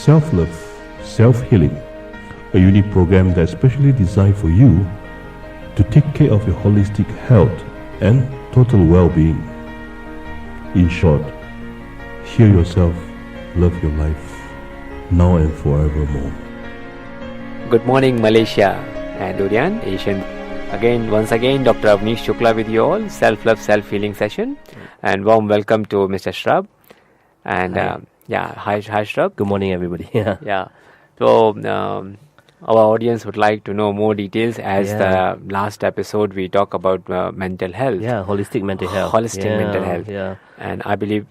Self-Love, Self-Healing, a unique program that's specially designed for you to take care of your holistic health and total well-being. In short, heal yourself, love your life, now and forevermore. Good morning, Malaysia and Durian, Asian. Once again, Dr. Avanish Shukla with you all, Self-Love, Self-Healing session. And warm welcome to Mr. Sherab. And hi Sherab. Good morning, everybody. So, our audience would like to know more details as the last episode we talk about mental health. Holistic mental health. Mental health. And I believe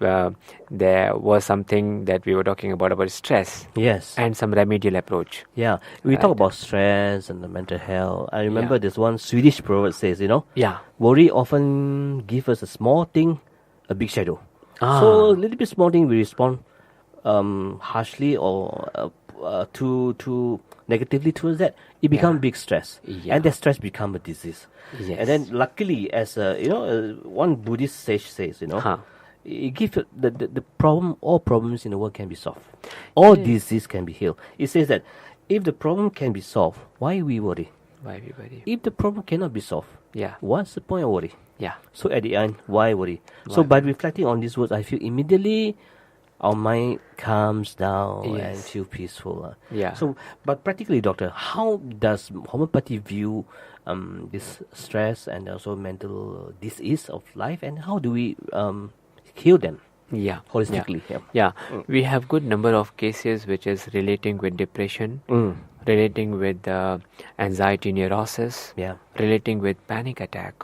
there was something that we were talking about stress. Yes. And some remedial approach. Yeah. We talk about stress and the mental health. I remember this one Swedish proverb says, worry often gives us a small thing, a big shadow. So a little bit small thing we respond harshly or too negatively towards that, it becomes big stress, and that stress become a disease. Yes. And then luckily, as one Buddhist sage says, it gives the problem. All problems in the world can be solved. All disease can be healed. It says that if the problem can be solved, why we worry? If the problem cannot be solved, what's the point of worry? So at the end, why worry? So by reflecting on these words, I feel immediately our mind calms down and feel peaceful. So, but practically, doctor, how does homeopathy view this stress and also mental disease of life, and how do we heal them? Holistically. We have good number of cases which is relating with depression, relating with anxiety neurosis, relating with panic attack.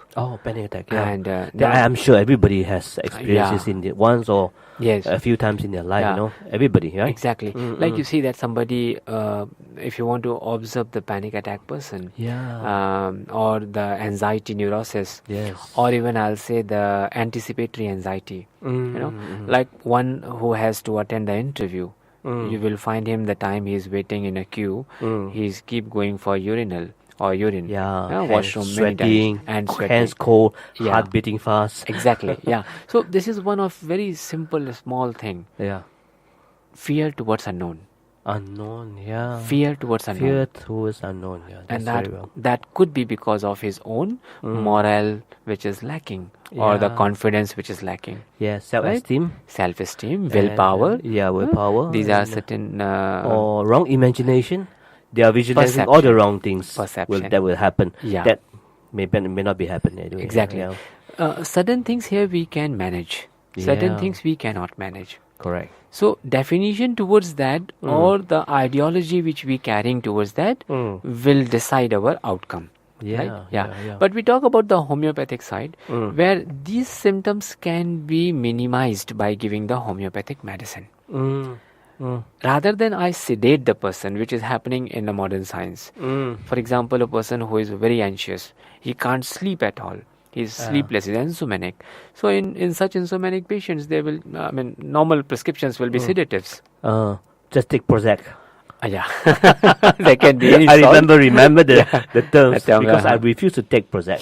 Panic attack. And I'm sure everybody has experiences in the once or a few times in their life. Everybody, right? Exactly. Like you see that somebody, if you want to observe the panic attack person, or the anxiety neurosis, or even I'll say the anticipatory anxiety, like one who has to attend the interview. You will find him the time he is waiting in a queue, he's keep going for urinal or urine, washroom, sweating, and sweating, hands cold, heart beating fast. Exactly. So this is one of very simple, small thing. Fear towards unknown. Fear towards unknown. And that could be because of his own morale which is lacking, or the confidence which is lacking. Self-esteem, willpower. Willpower. These are certain or wrong imagination. They are visualizing all the wrong things that will happen. That may not be happening anyway. Exactly. Certain things here we can manage. Certain things we cannot manage. Correct. So definition towards that, or the ideology which we carrying towards that, will decide our outcome. But we talk about the homeopathic side, where these symptoms can be minimized by giving the homeopathic medicine. Rather than I sedate the person, which is happening in the modern science. For example, a person who is very anxious, he can't sleep at all. He's sleepless, he's insomniac. So in such insomniac patients, they will, normal prescriptions will be sedatives. Just take Prozac. There can be any I remember the terms because I refuse to take Prozac.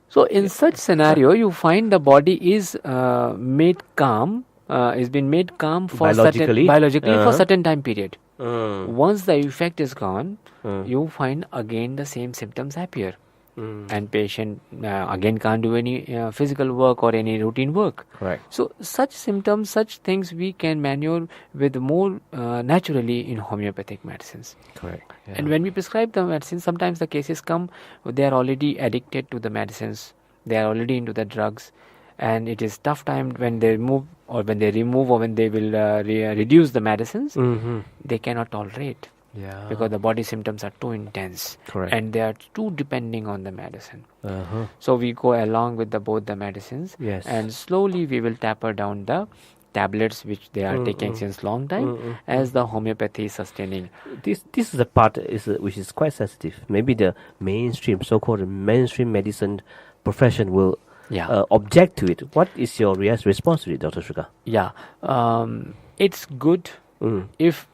So in such scenario, you find the body is made calm, is been made calm for biologically for certain time period. Once the effect is gone, you find again the same symptoms appear. And patient again can't do any physical work or any routine work. Correct. So such symptoms, such things we can maneuver with more naturally in homeopathic medicines. Correct. And when we prescribe the medicine, sometimes the cases come, they are already addicted to the medicines. They are already into the drugs. And it is tough time when they remove or when they will reduce the medicines, they cannot tolerate. Because the body symptoms are too intense. Correct. And they are too depending on the medicine. So we go along with both the medicines, and slowly we will taper down the tablets which they are taking since long time, as the homeopathy is sustaining. This is the part which is quite sensitive. Maybe the so-called mainstream medicine profession will object to it. What is your response to it, Dr. Shukla? It's good if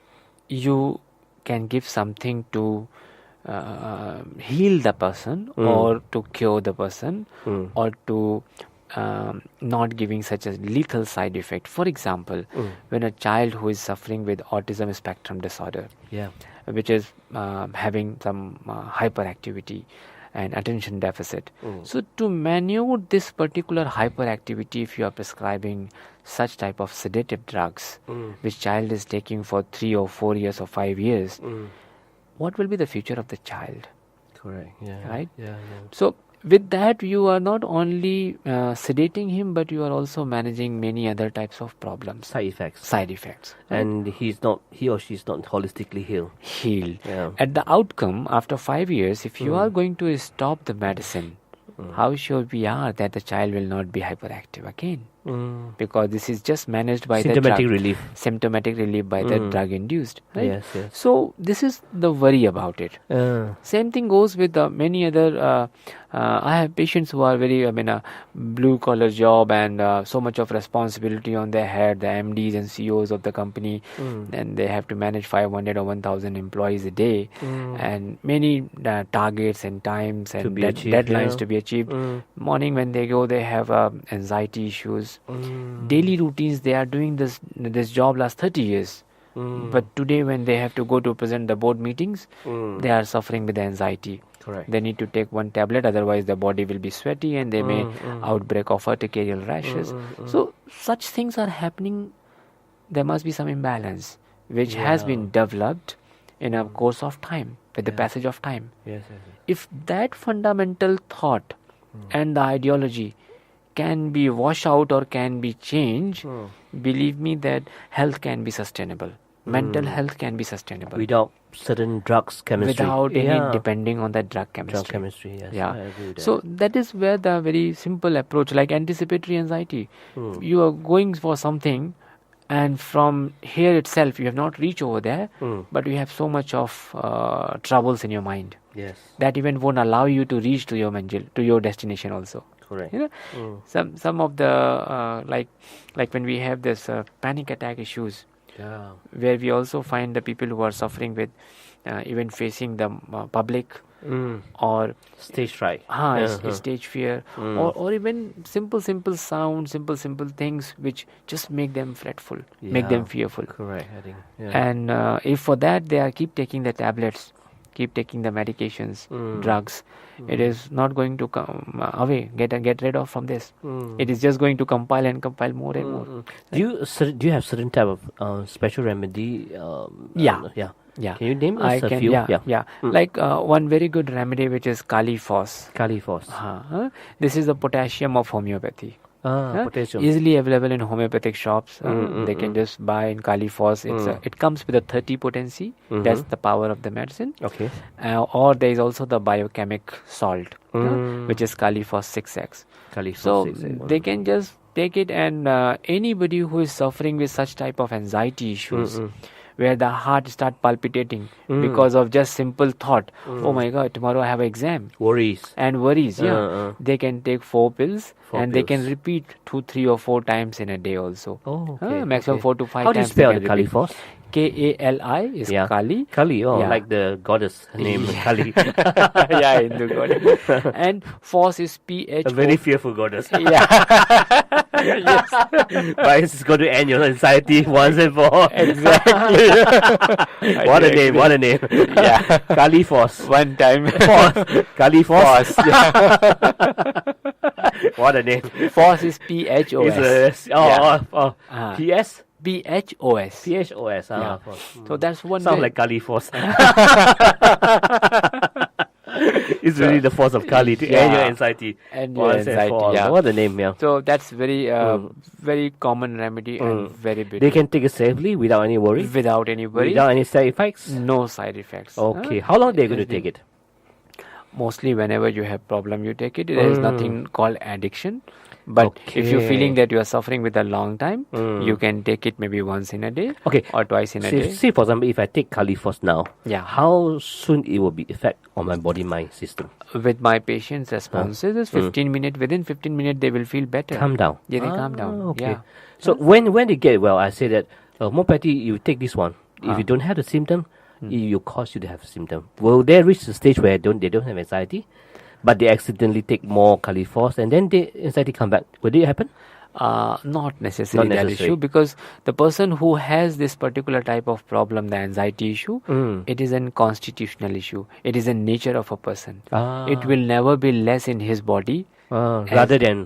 you can give something to heal the person, or to cure the person, or to not giving such a lethal side effect. For example, when a child who is suffering with autism spectrum disorder, which is having some hyperactivity and attention deficit. So to maneuver this particular hyperactivity, if you are prescribing such type of sedative drugs, which child is taking for 3 or 4 years or 5 years, what will be the future of the child? Correct. Yeah. Right? Yeah. So with that, you are not only sedating him, but you are also managing many other types of problems. Side effects. Right? And he or she is not holistically healed. Yeah. At the outcome, after 5 years, if you are going to stop the medicine, how sure we are that the child will not be hyperactive again? Because this is just managed by symptomatic relief. Symptomatic relief by the drug induced. Right? Yes. So this is the worry about it. Same thing goes with many other. I have patients who are very, a blue collar job and so much of responsibility on their head, the MDs and CEOs of the company, and they have to manage 500 or 1,000 employees a day, and many targets and times and deadlines to be achieved. Morning when they go, they have anxiety issues. Daily routines, they are doing this job last 30 years. But today when they have to go to present the board meetings, they are suffering with anxiety. Correct. They need to take one tablet, otherwise the body will be sweaty and they may outbreak of urticarial rashes. So such things are happening. There must be some imbalance which has been developed in a course of time, with the passage of time. Yes. If that fundamental thought and the ideology can be washed out or can be changed, believe me that health can be sustainable. Mental health can be sustainable. Without certain drugs chemistry. Without any depending on that drug chemistry. Drug chemistry, yes. Yeah. I agree with that. So that is where the very simple approach, like anticipatory anxiety. You are going for something and from here itself you have not reached over there, but you have so much of troubles in your mind. Yes. That even won't allow you to reach to your destination also. Correct. You know, some of the like when we have this panic attack issues, where we also find the people who are suffering with even facing the public or stage fright, stage fear, or even simple sounds, simple things which just make them fretful, make them fearful. Correct. I think. And if for that they are keep taking the tablets, keep taking the medications, drugs, it is not going to come away, get rid of from this. It is just going to compile more and more. Do you have certain type of special remedy? Yeah. Can you name us a few? Like one very good remedy which is Kali Phos. This is the potassium of homeopathy. Potassium. Easily available in homeopathic shops. They can just buy in Kali Phos. It comes with a 30 potency. That's the power of the medicine. Okay. Or there is also the biochemic salt, which is Kali Phos 6x. So they can just take it, and anybody who is suffering with such type of anxiety issues, where the heart start palpitating because of just simple thought, oh my god, tomorrow I have an exam. Worries. They can take 4 pills and they can repeat 2, 3 or 4 times in a day also. Maximum 4 to 5 times. How do you spell the Kali Phos? Kali is Kali. Kali, like the goddess name Kali. Hindu goddess. And Phos is PH. A very fearful goddess. Yes. But it's going to end your anxiety once and for all. Exactly. What a name. Yeah. Kali Phos. One time. Kali Phos. What a name. Phos is PHOS. PS? PHOS. PHOS. So that's one. Sounds like Kali Phos. It's really the force of Kali to end your anxiety. What a name, So that's very very common remedy and very big. They can take it safely without any worry? Without any worry. Without any side effects? No side effects. Okay. How long are they going to take it? Mostly whenever you have problem, you take it. There is nothing called addiction. But if you're feeling that you are suffering with a long time, you can take it maybe once in a day or twice in a day. Say for example, if I take Kali Phos now, how soon it will be effect on my body-mind system? With my patients' responses, is 15 minutes. Within 15 minutes, they will feel better. Calm down. Yeah, they calm down. Okay. Yeah. So when they get well, I say that homeopathy, you take this one. If you don't have the symptom, it will cause you to have a symptom. Will they reach the stage where they don't have anxiety? but they accidentally take more Califos and then the anxiety come back. Would it happen? Not necessarily that issue, because the person who has this particular type of problem, the anxiety issue, it is a constitutional issue. It is a nature of a person. It will never be less in his body. Rather than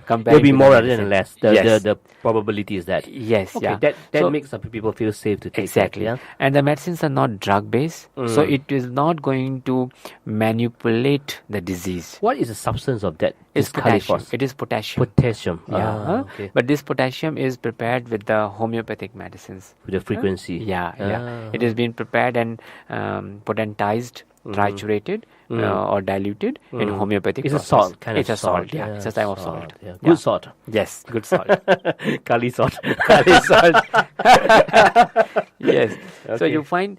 compared will be to more the rather than less. The probability is that. Yes, okay, that makes some people feel safe to take. Exactly. That, and the medicines are not drug based, so it is not going to manipulate the disease. What is the substance of that? It's potassium. It is potassium. Potassium. Okay. But this potassium is prepared with the homeopathic medicines. With the frequency. It has been prepared and potentized, triturated or diluted in homeopathic It's process. a salt, kind it's of a salt. salt. It's a type of salt. Good salt. Yes, good salt. Kali salt. Kali salt. Yes. Okay. So you find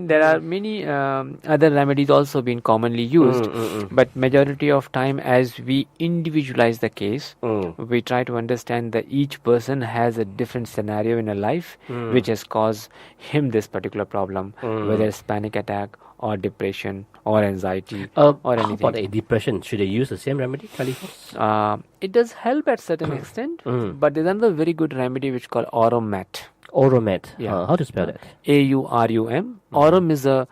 there are many other remedies also being commonly used, but majority of time as we individualize the case, we try to understand that each person has a different scenario in a life which has caused him this particular problem, whether it's panic attack or depression or anxiety or anything. How about a depression? Should they use the same remedy, Califos? It does help at certain extent, but there's another very good remedy which is called Aurumat. Aurumat. How to spell that? AURUM. Aurum is a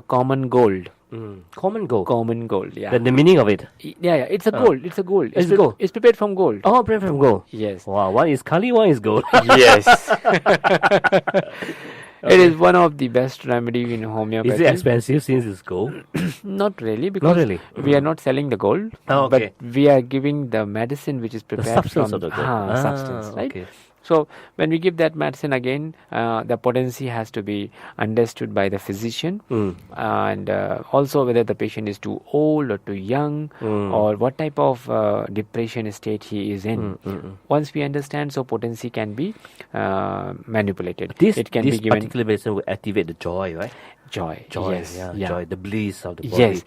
common gold. Common gold. Common gold. Yeah. The meaning of it. Yeah. It's a gold. It's a gold. It's gold. It's prepared from gold. Oh, prepared from gold. Yes. Wow. One is Kali, one is gold. Yes. It is one of the best remedy in homeopathy. Is it expensive since it's gold? Not really, because we are not selling the gold, but we are giving the medicine which is prepared the substance from of the gold. Substance, right? Okay. So when we give that medicine again, the potency has to be understood by the physician, and also whether the patient is too old or too young, or what type of depression state he is in. Once we understand, so potency can be manipulated. This be given. Particular medicine will activate the joy, right? Joy. Yes. Joy, the bliss of the body. Yes.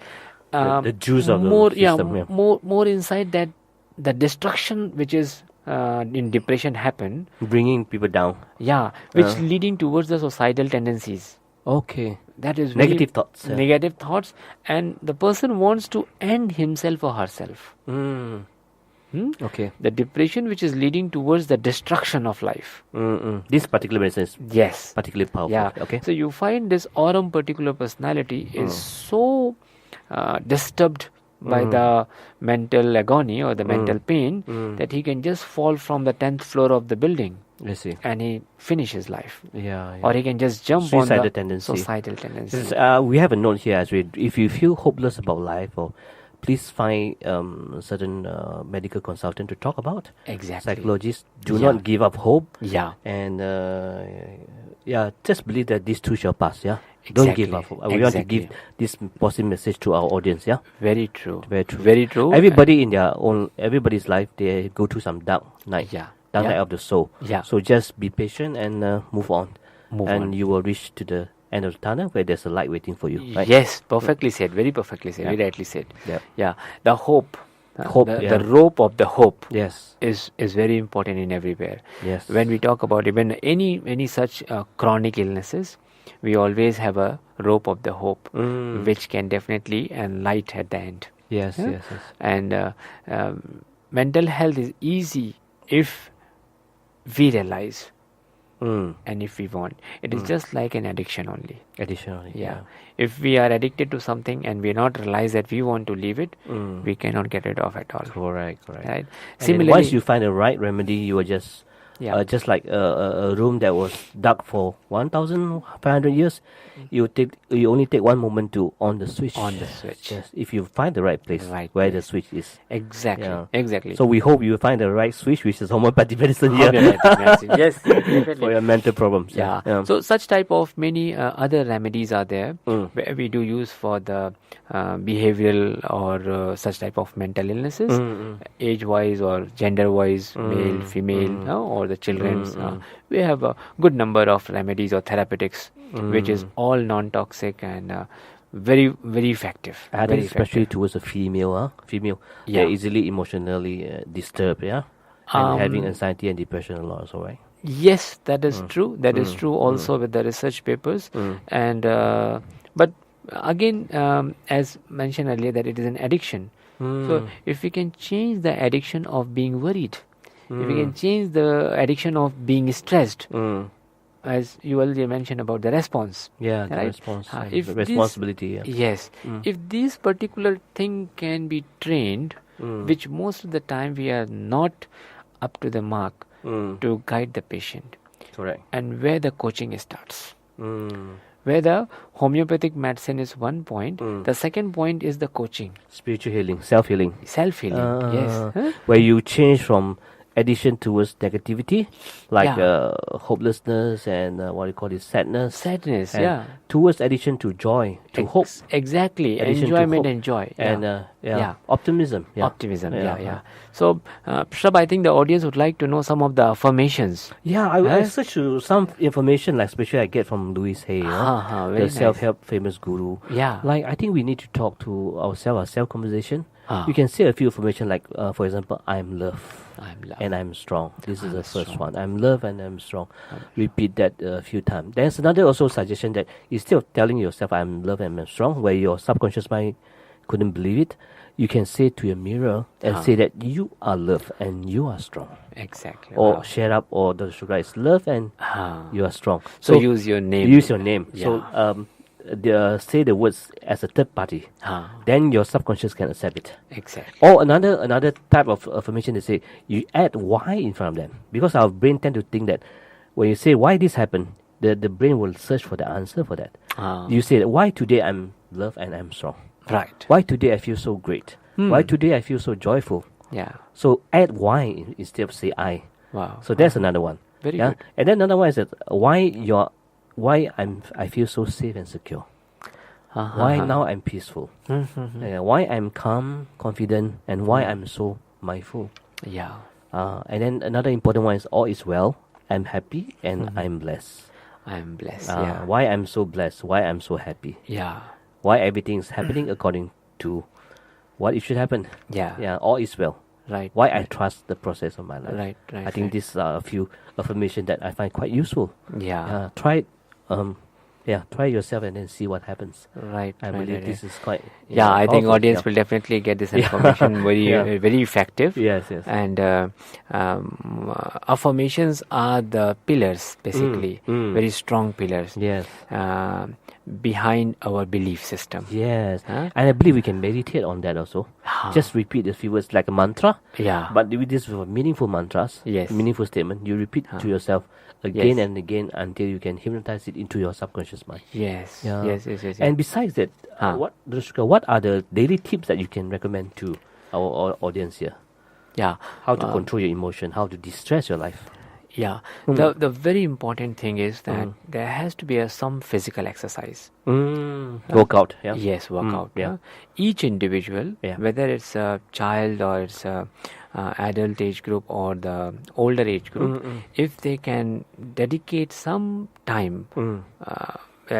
The juice of the system. More inside that, the destruction which is in depression happen, bringing people down, which leading towards the suicidal tendencies. Okay, that is negative thoughts. Negative thoughts, and the person wants to end himself or herself. Okay, the depression which is leading towards the destruction of life. This particular medicine is particularly powerful. Okay, so you find this Aurum particular personality is so disturbed by the mental agony or the mental pain that he can just fall from the 10th floor of the building. I see. And he finishes life. Yeah. Or he can just jump suicidal on the tendency. Suicidal tendency. We have a note here as if you feel hopeless about life, or please find certain medical consultant to talk about. Exactly. Psychologists do not give up hope. Yeah. And just believe that this too shall pass. Yeah. Exactly. Don't give up. We want to give this positive message to our audience. Yeah. Very true. Very true. Very true. Everybody in everybody's life, they go through some dark night. Yeah. Dark night of the soul. Yeah. So just be patient and move on. You will reach to the end of the tunnel where there's a light waiting for you. Right? Yes. Perfectly said. Very perfectly said. Very rightly said. Yeah. Yeah. The hope. The rope of the hope. Yes. Is very important in everywhere. Yes. When we talk about even any such chronic illnesses, we always have a rope of the hope, which can definitely and light at the end. Yes. And mental health is easy if we realize and if we want. It is just like an addiction only. Yeah. If we are addicted to something and we not realize that we want to leave it, we cannot get rid of it all. Correct. Right. Similarly, once you find the right remedy, you are just like a room that was dug for 1,500 years, you only take one moment to on the switch. Yes, if you find the right place where the switch is. Exactly. So we hope you find the right switch, which is homeopathic medicine here. Yes, for your mental problems. So such type of many other remedies are there where we do use for the behavioral or such type of mental illnesses, age-wise or gender-wise, male, female, or the children's. We have a good number of remedies or therapeutics which is all non-toxic and very, very effective. Especially towards the female. They're easily emotionally disturbed, and having anxiety and depression a lot also, right? Yes, that is true. That is true also with the research papers. And but again, as mentioned earlier, that it is an addiction. So if we can change the addiction of being worried, if we can change the addiction of being stressed, as you already mentioned about the response. Yeah, the right? response. If The responsibility. Yes. If this particular thing can be trained, which most of the time we are not up to the mark to guide the patient. Correct. And where the coaching starts. Where the homeopathic medicine is one point, the second point is the coaching. Spiritual healing, self-healing. Self-healing, yes. Where you change from addiction towards negativity, like hopelessness and what you call it, sadness. Sadness, and towards addiction to joy, to hope. Exactly, Addition to enjoyment hope. and joy. And optimism. Yeah. Optimism, So, Sherab, I think the audience would like to know some of the affirmations. Yeah, I searched some information, like especially I get from Louis Hay, the self-help famous guru. Yeah. Like, I think we need to talk to ourselves, our self-conversation. You can say a few information like, for example, I'm love. And I'm strong. This is the first one. I'm love and I'm strong. Repeat that a few times. There's another also suggestion that instead of telling yourself I'm love and I'm strong, where your subconscious mind couldn't believe it, you can say to your mirror and say that you are love and you are strong. Exactly. Or Sherab or the Shukla is love and you are strong. So use your name. Use your name. Yeah. So say the words as a third party. Then your subconscious can accept it. Exactly. Or another type of affirmation, they say you add why in front of them, because our brain tend to think that when you say why this happened, the brain will search for the answer for that. You say why today I'm love and I'm strong. Right. Why today I feel so great. Why today I feel so joyful. Yeah. So add why instead of say I. Wow. So that's another one. Very good. And then another one is that why I feel so safe and secure. Why now I'm peaceful. Why I'm calm, confident, and why I'm so mindful. Yeah. And then another important one is all is well. I'm happy and I'm blessed. I'm blessed. Why I'm so blessed. Why I'm so happy. Yeah. Why everything is happening according to what it should happen. Yeah. All is well. Right. Why I trust the process of my life. Right. I think these are a few affirmations that I find quite useful. Yeah. Try it. Try yourself and then see what happens. Right. I believe this is quite. I think audience will definitely get this information very effective. Yes. And affirmations are the pillars, basically, very strong pillars. Yes. Behind our belief system. Yes. And I believe we can meditate on that also. Just repeat a few words like a mantra. Yeah. But with these meaningful mantras, meaningful statement, you repeat to yourself again and again until you can hypnotize it into your subconscious mind. Yes. And besides that, what are the daily tips that you can recommend to our audience here? Yeah. How to control your emotion, how to de-stress your life. Yeah. The very important thing is that there has to be some physical exercise. Workout. Yeah. Yes, workout. Each individual, whether it's a child or it's a adult age group or the older age group, if they can dedicate some time,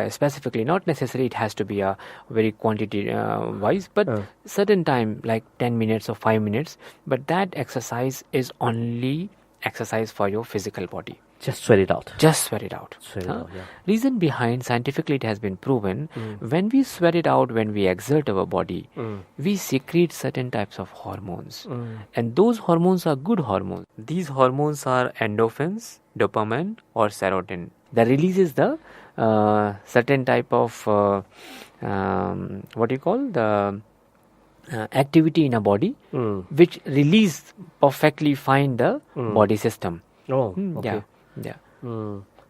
specifically, not necessarily it has to be a very quantity wise, but certain time like 10 minutes or 5 minutes, but that exercise is only exercise for your physical body. Just sweat it out. Reason behind, scientifically it has been proven, when we sweat it out, when we exert our body, we secrete certain types of hormones. And those hormones are good hormones. These hormones are endorphins, dopamine or serotonin. That releases the certain type of activity in a body, which release perfectly fine the body system. Okay. Yeah.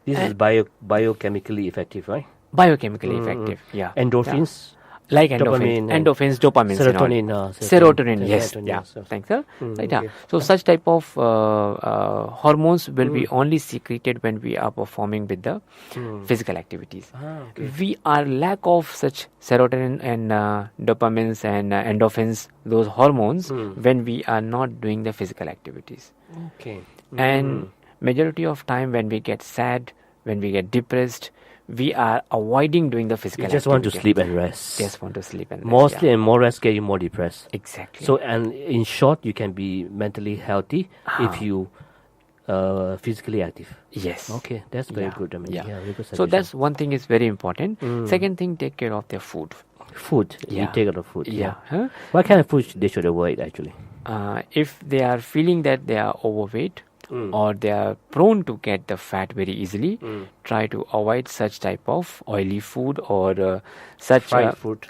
This is biochemically effective, right? Biochemically effective. Yeah. Endorphins. Like endorphins, dopamine, serotonin. Yes. Thanks, sir. Right. So such type of hormones will be only secreted when we are performing with the physical activities. We are lack of such serotonin and dopamines and endorphins, those hormones, when we are not doing the physical activities. Okay. And majority of time when we get sad, when we get depressed, we are avoiding doing the physical activity. You just want to sleep and rest. Just want to sleep and rest. More sleep and more rest get you more depressed. Exactly. So, and in short, you can be mentally healthy if you physically active. Yes. Okay, that's very good. I mean, Yeah. very good So suggestion. that's one thing is very important. Second thing, take care of their food. Food. You Yeah. take out of food. Yeah. Huh? What kind of food they should avoid actually? If they are feeling that they are overweight or they are prone to get the fat very easily, try to avoid such type of oily food or such Fried food.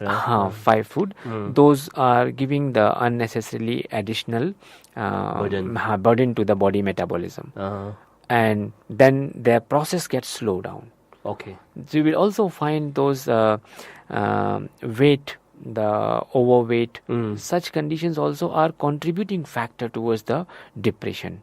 fried food. Those are giving the unnecessarily additional burden to the body metabolism, and then their process gets slowed down. Okay. So you will also find those weight, the overweight, such conditions also are contributing factor towards the depression.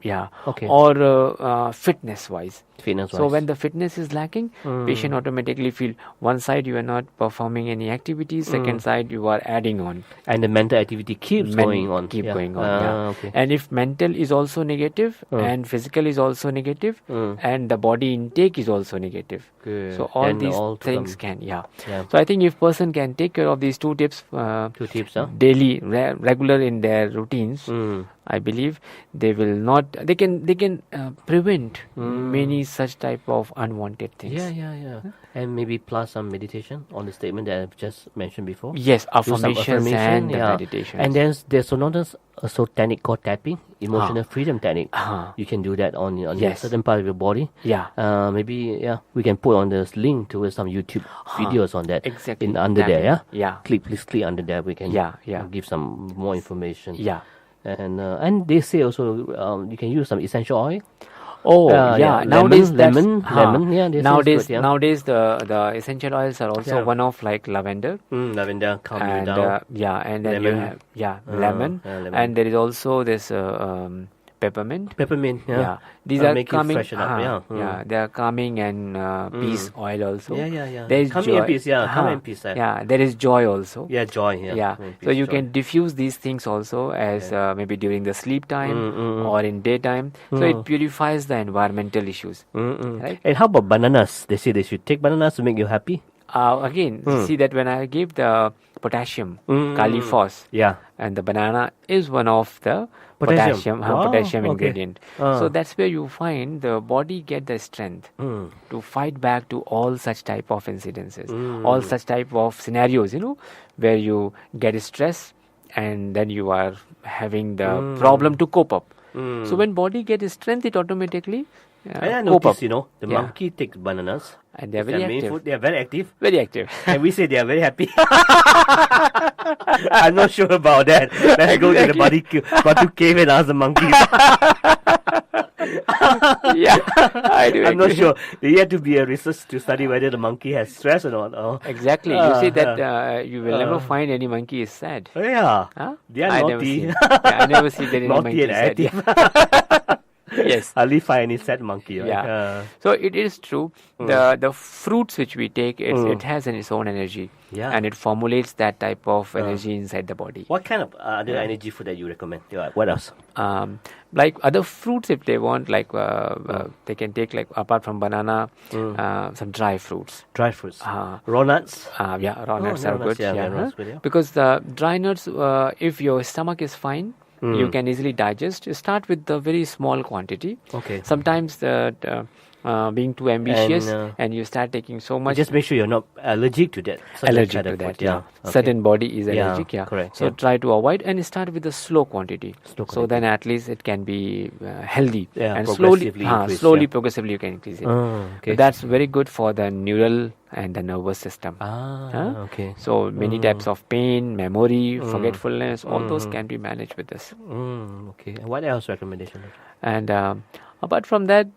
Yeah. Okay. Or fitness wise. Fitness-wise. So when the fitness is lacking, patient automatically feel one side you are not performing any activities, second side you are adding on. And the mental activity keeps going on. Going on. Okay. And if mental is also negative and physical is also negative and the body intake is also negative. Good. So all Then these all to things come. can, yeah. Yeah. So I think if person can take care of these two tips, daily, regular in their routines, I believe they will not. They can prevent many such type of unwanted things. Yeah. And maybe plus some meditation on the statement that I've just mentioned before. Yes, Do some affirmations and the yeah. meditation. And then there's another technique called tapping, emotional freedom technique. You can do that on a certain part of your body. Yeah. Maybe we can put on this link to some YouTube videos on that. Exactly. Under there, yeah. Yeah. Please click under there. We can give some more information. Yeah. And they say also you can use some essential oil. Oh yeah. Nowadays lemon. Yeah. Nowadays the essential oils are also one of like lavender. Lavender calm you And down. and then Lemon. you have lemon. Lemon. And there is also this peppermint. These are make calming. you freshen up. They are calming and peace oil also. Yeah. There is Calming joy. and peace. Calming and peace. Yeah, there is joy also. Yeah, joy. Yeah. So you can diffuse these things also as maybe during the sleep time or in daytime. So it purifies the environmental issues. Right? And how about bananas? They say they should take bananas to make you happy. Again, see that when I give the potassium, Califos, and the banana is one of the potassium ingredient. So that's where you find the body get the strength to fight back to all such type of incidences, all such type of scenarios, where you get stress and then you are having the problem to cope up. So when body gets strength, it automatically and I notice, the monkey takes bananas. And they are very active. Food, they are very active. Very active. And we say they are very happy. I'm not sure about that. Let's go to the Batu cave and ask the monkeys. I do. I'm not sure. There had to be a research to study whether the monkey has stress or not. Oh. Exactly. You see that you will never find any monkey is sad. Oh, yeah. Huh? They are naughty. I never see that any monkey is sad. Yes. Hardly find any sad monkey. Right? Yeah. So it is true. The fruits which we take, it has its own energy. Yeah. And it formulates that type of energy inside the body. What kind of other energy food that you recommend? What else? Like other fruits, if they want, like they can take, like apart from banana, some dry fruits. Dry fruits. Raw nuts. Raw nuts are good. Nuts good, Because the dry nuts, if your stomach is fine, you can easily digest. You start with the very small quantity. Okay. Sometimes being too ambitious and you start taking so much. Just make sure you're not allergic to that. Allergic to that, yeah. Okay. Certain body is allergic, correct. So try to avoid and start with a slow quantity. So then at least it can be healthy. And slowly, progressively you can increase it. Okay. That's very good for the neural and the nervous system. Okay. So many types of pain, memory, forgetfulness, all those can be managed with this. Okay. And what else recommendation? And apart from that,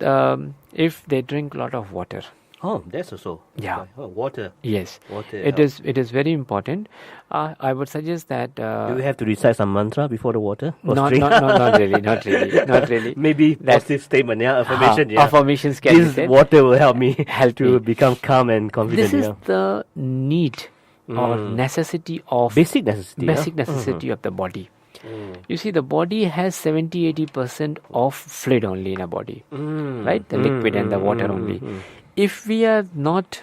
if they drink a lot of water. Oh, that's also. Yeah. Water. Yes. Water. It is very important. I would suggest that. Do we have to recite some mantra before the water? Not really. Maybe positive statement, affirmation. Affirmations can be said. This water will help me to become calm and confident. This is the need or necessity of basic necessity of the body. You see, the body has 70-80% of fluid only in a body, right? The liquid and the water only. If we are not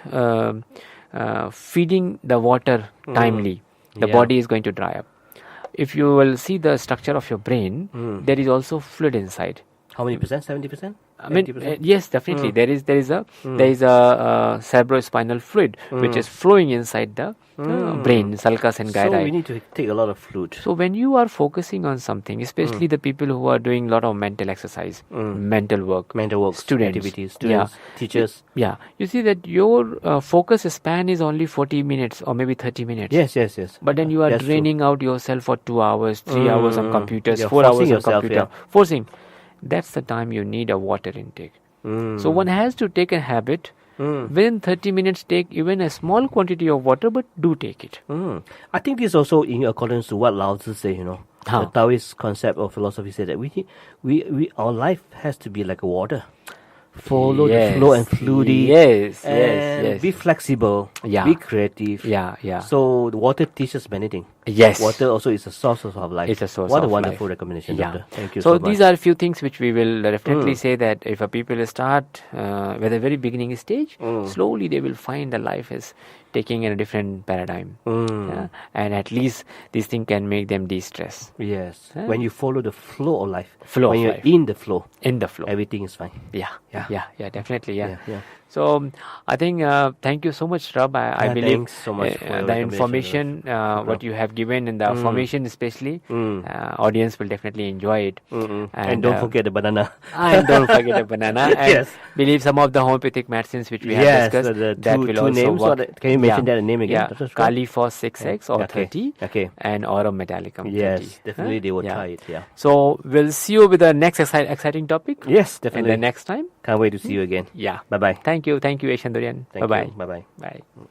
feeding the water timely, the body is going to dry up. If you will see the structure of your brain, there is also fluid inside. How many percent? 70%? I mean, yes, definitely. There is a cerebrospinal fluid which is flowing inside the brain, sulcus and gyri. So we need to take a lot of fluid. So when you are focusing on something, especially the people who are doing a lot of mental exercise, mental work, students, activities, students, teachers. Yeah, you see that your focus span is only 40 minutes or maybe 30 minutes. Yes. But then you are That's draining out yourself for 2 hours, 3 hours on computers, You're 4 hours on yourself, computer. Forcing. That's the time you need a water intake. So one has to take a habit. Within 30 minutes, take even a small quantity of water, but do take it. I think this is also in accordance to what Lao Tzu say, The Taoist concept or philosophy said that we our life has to be like a water. Follow the flow and fluidity. Yes. Be flexible. Yeah. Be creative. Yeah. So the water teaches many things. Yes. Water also is a source of life. It's a source What of a wonderful life. recommendation, Yeah. Doctor. Thank you so much. So these are a few things which we will definitely say that if a people start with a very beginning stage, slowly they will find the life is taking in a different paradigm. And at least this thing can make them de-stress. Yes. When you follow the flow of life. Flow when of you're life. in the flow. In the flow. Everything is fine. Yeah, definitely. Yeah. So I think thank you so much, Sherab. I believe thanks so much for your the information what you have given in the formation especially, audience will definitely enjoy it. And don't forget the banana. And don't forget the banana. And Yes. believe some of the homeopathic medicines which we have discussed that will two also names. work. Can you mention that name again? Yeah, Kali for 6x or 30, Okay. and Aurum Metallicum 30. Yes, definitely they will try it. Yeah. So we'll see you with the next exciting topic. Yes, And definitely. the next time. Can't wait to see you again. Yeah. Bye bye. Thank you, Ashendorian. Thank Bye-bye. you. Bye bye. Bye.